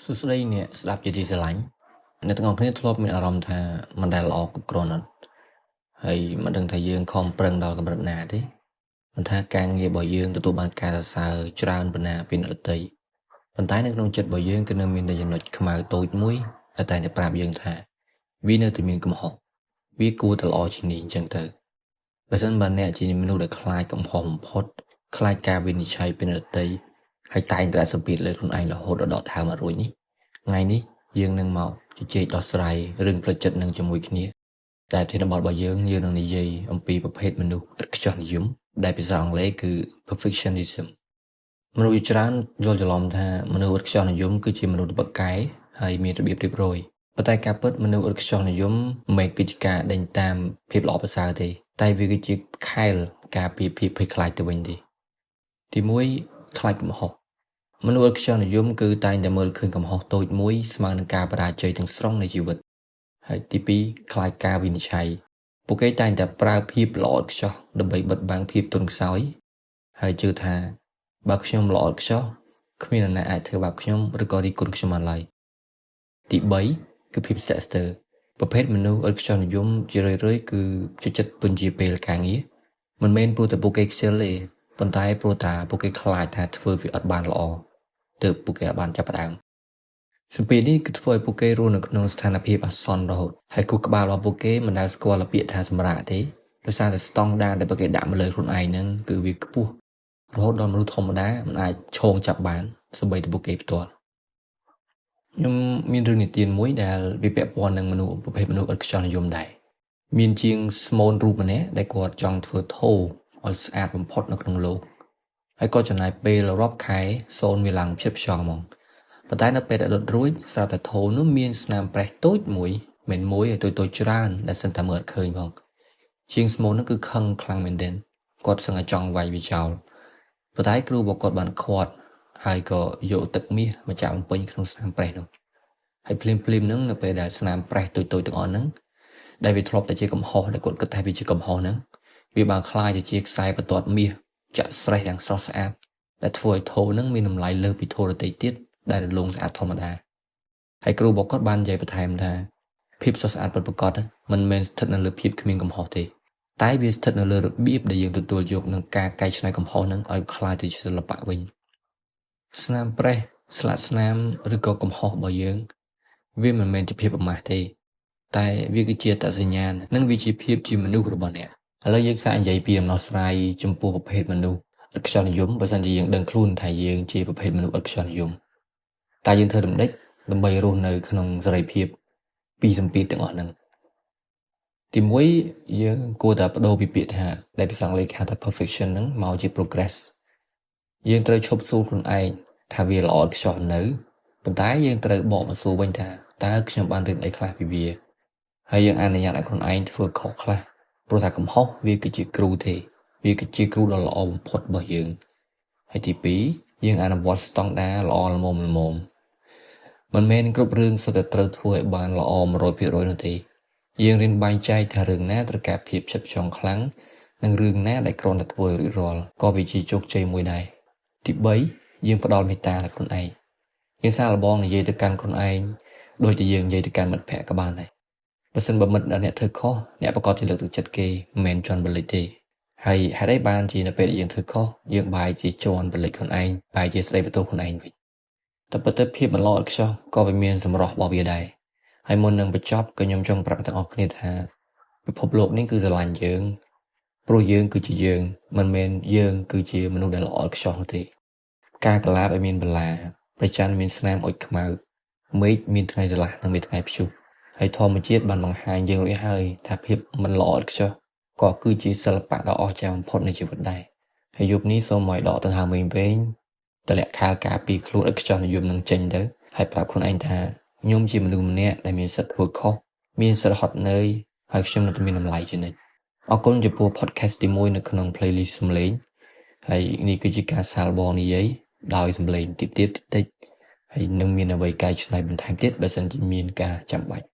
សួស្តីអ្នកស្ដាប់ជាទីស្រឡាញ់អ្នកទាំងអស់គ្នាធ្លាប់មានអារម្មណ៍ថាមិនដែលល្អគ្រប់គ្រាន់អត់ហើយមិនដឹងថាយើងខំប្រឹងដល់កម្រិតណាទេមិនថាការងាររបស់យើងទទួលបានការសរសើរច្រើនប៉ុណ្ណាពីអ្នកដទៃប៉ុន្តែនៅក្នុងចិត្តរបស់យើងគឺនៅមានតែចំណុចខ្មៅតូចមួយដែលតែងតែប្រាប់យើងថាវានៅតែមានកំហុសវាគួរតែល្អជាងនេះអញ្ចឹងទៅបើសិនបើអ្នកជាមនុស្សដែលខ្លាចកំហុសបំផុតខ្លាចការវិនិច្ឆ័យពីអ្នកដទៃហើយតែងតែសម្ពាធលើខ្លួនឯងរហូតដល់ដកថែមអត់រួចនេះថ្ងៃនេះយើងនឹងមកជជែកដោះស្រាយរឿងផ្លូវចិត្តនឹងជាមួយគ្នាតែធានបទរបស់យើងនឹងនិយាយអំពីប្រភេទមនុស្សឥតខ្ចោះនិយមដែលភាសាអង់គ្លេសគឺ perfectionism មនុស្សជាច្រើនយល់ច្រឡំថាមនុស្សឥតខ្ចោះនិយមគឺជាមនុស្សល្បិចកែហើយមានរបៀបរៀបរយប៉ុន្តែការពិតមនុស្សឥតខ្ចោះនិយមមិនគឺជាការដេញតាមភាពល្អប្រសើរទេតែវាគឺជាខែលការពារភាពភ័យខ្លាចទៅវិញទេទី1ខ្លាចកំហុសមនុស្សឥតខ្ចោះនិយមគឺតែងតែមើលឃើញកំហុសតូចមួយស្មើនឹងការបរាជ័យទាំងស្រុងនៃជីវិតហើយទី2ខ្លាចការវិនិច្ឆ័យពួកគេតែងតែប្រើភាពល្អឥតខ្ចោះដើម្បីបិទបាំងភាពទន់ខ្សោយហើយជឿថាបើខ្ញុំល្អឥតខ្ចោះគ្មាននរណាអាចធ្វើបាបខ្ញុំឬក៏រិះគន់ខ្ញុំបានឡើយទី3គឺភាពស្ទាក់ស្ទើរប្រភេទមនុស្សឥតខ្ចោះនិយមជារឿយៗគឺចូលចិត្តពន្យាពេលការងារមិនមែនព្រោះតែពួកគេខ្ជិលទេប៉ុន្តែព្រោះតែពួកគេខ្លាចថាធ្វើវាអត់បានល្អទើបពួកគេអាចបានចាប់ផ្ដើមសម្ពាធនេះគឺធ្វើឲ្យពួកគេរស់នៅក្នុងស្ថានភាពអាសន្នរហូតហើយគូក្បាលរបស់ពួកគេមិនដែលស្គាល់ពាក្យថាសម្រាកទេដោយសារតែស្តង់ដារដែលពួកគេដាក់មកលើខ្លួនឯងហ្នឹងគឺវាខ្ពស់រហូតដល់មនុស្សធម្មតាមិនអាចឈោងចាប់បានសូម្បីតែពួកគេផ្ទាល់ខ្ញុំមានរឿងនិទានមួយដែលវាពាក់ព័ន្ធនឹងមនុស្សប្រភេទមនុស្សឥតខ្ចោះនិយមដែរមានជាងស្មូនរូបម្នាក់ដែលគាត់ចង់ធ្វើថូឲ្យស្អាតបំផុតនៅក្នុងលោកហើយក៏ចំណាយពេលរាប់ខែសូនវាឡើងភាពខ្យល់ហ្មងប៉ុន្តែនៅពេលដែលដុតរួចស្រាប់តែថូនោះមានស្នាមប្រេះតូចមួយមិនមួយឲ្យតូចច្រើនដែលសិនតែមើលអត់ឃើញផងជាងស្មូននោះគឺខឹងខ្លាំងមែនទែនគាត់សឹងតែចង់វាយវាចោលប៉ុន្តែគ្រូរបស់គាត់បានខាត់ហើយក៏យកទឹកមាសមកចាក់បំពេញក្នុងស្នាមប្រេះនោះហើយភ្លាមហ្នឹងនៅពេលដែលស្នាមប្រេះតូចទាំងអស់ហ្នឹងដែលវាធ្លាប់តែជាកំហុសដែលគាត់គិតថាវាជាកំហុសហ្នឹងវាបានคล้ายទៅជាខ្សែបន្ទាត់មាសចាក់ស្រេះយ៉ាងស្រស់ស្អាតដែលធ្វើឲ្យថូហ្នឹងមានតម្លៃលើសពីថូដទៃទៀតដែលរលោងស្អាតធម្មតាហើយគ្រូរបស់គាត់បាននិយាយបន្ថែមថាភាពស្រស់ស្អាតពិតប្រាកដមិនមែនស្ថិតនៅលើភាពគ្មានកំហុសទេតែវាស្ថិតនៅលើរបៀបដែលយើងទទួលយកនឹងការកែច្នៃកំហុសហ្នឹងឲ្យคล้ายទៅជាសិល្បៈវិញស្នាមប្រេះស្លាកស្នាមឬក៏កំហុសរបស់យើងវាមិនមែនជាភាពអាម៉ាស់ទេតែវាគឺជាអត្តសញ្ញាណនិងវាជាភាពជាមនុស្សរបស់អ្នកឥឡូវយើងសាកនិយាយពីដំណោះស្រាយចំពោះប្រភេទមនុស្សឥតខ្ចោះនិយមបើសិនជាយើងដឹងខ្លួនថាយើងជាប្រភេទមនុស្សឥតខ្ចោះនិយមតែយើងធ្វើដំណេចដើម្បីរស់នៅក្នុងសេរីភាពពីសម្ពាធទាំងអស់ហ្នឹងទី1យើងគួរតែបដូរពីពាក្យថាដែលភាសាអង់គ្លេសហៅថា perfection ហ្នឹងមកជា progress យើងត្រូវឈប់សួរខ្លួនឯងថាវាល្អឥតខ្ចោះនៅប៉ុន្តែយើងត្រូវបកមកសួរវិញថាតើខ្ញុំបានរៀនអីខ្លះពីវាហើយយើងអនុញ្ញាតឲ្យខ្លួនឯងធ្វើខុសខ្លះព្រោះថាកំហុសវាគឺជាគ្រូទេវាគឺជាគ្រូដ៏ល្អបំផុតរបស់យើងហើយទី2យើងអនុវត្តស្តង់ដារល្អល្មមមិនមែនគ្រប់រឿងសុទ្ធតែត្រូវធ្វើឲ្យបានល្អ 100% នោះទេយើងរៀនបែងចែកថារឿងណាត្រូវការភាពផ្ចិតផ្ចង់ខ្លាំងនិងរឿងណាដែលគ្រាន់តែធ្វើឲ្យរួចរាល់ក៏វាជាជោគជ័យមួយដែរទី3យើងផ្ដល់មេត្តាដល់ខ្លួនឯងយើងសាកល្បងនិយាយទៅកាន់ខ្លួនឯងដូចជាយើងនិយាយទៅកាន់មិត្តភក្តិក៏បានដែរបើសិនបើមិត្តអ្នកធ្វើខុសអ្នកប្រកាសជាលើកទឹកចិត្តគេមិនមែនជន់បលិចទេហើយហេតុអីបានជានៅពេលដែលយើងធ្វើខុសយើងបែរជាជន់បលិចខ្លួនឯងបែរជាស្ដីបន្ទោសខ្លួនឯងវិញតែពិតទៅភាពមិនល្អឥតខ្ចោះក៏វាមានសម្រស់របស់វាដែរហើយមុននឹងបញ្ចប់ក៏ខ្ញុំចង់ប្រាប់ទាំងអស់គ្នាថាពិភពលោកនេះគឺស្រឡាញ់យើងព្រោះយើងគឺជាយើងមិនមែនយើងគឺជាមនុស្សដែលល្អឥតខ្ចោះនោះទេការកលាបឲ្យមានបន្លាព្រះច័ន្ទមានស្នាមអុជខ្មៅមេឃមានថ្ងៃស្រឡះនិងមានថ្ងៃព្យុះហើយធម្មជាតិបានបង្ហាញយើងរួចហើយថាភាពមិនល្អឥតខ្ចោះក៏គឺជាសិល្បៈដ៏អស្ចារ្យបំផុតនៃជីវិតដែរហើយយប់នេះសូមឲ្យដកដង្ហើមវែងតម្លាក់ខែលការពីខ្លួនឥតខ្ចោះនិយមនឹងចេញទៅហើយប្រាប់ខ្លួនឯងថាខ្ញុំជាមនុស្សម្នាក់ដែលមានសិទ្ធិធ្វើខុសមានសិទ្ធិហត់នឿយហើយខ្ញុំនៅតែមានតម្លៃជានិច្ចអរគុណចំពោះ podcast ទី1នៅក្នុង playlist សំឡេងហើយនេះគឺជាការសាកល្បងនិយាយដោយសំឡេងតិចហើយនឹងមានអ្វីកែច្នៃបន្ថែមទៀតបើសិនជាមានការចាំបាច់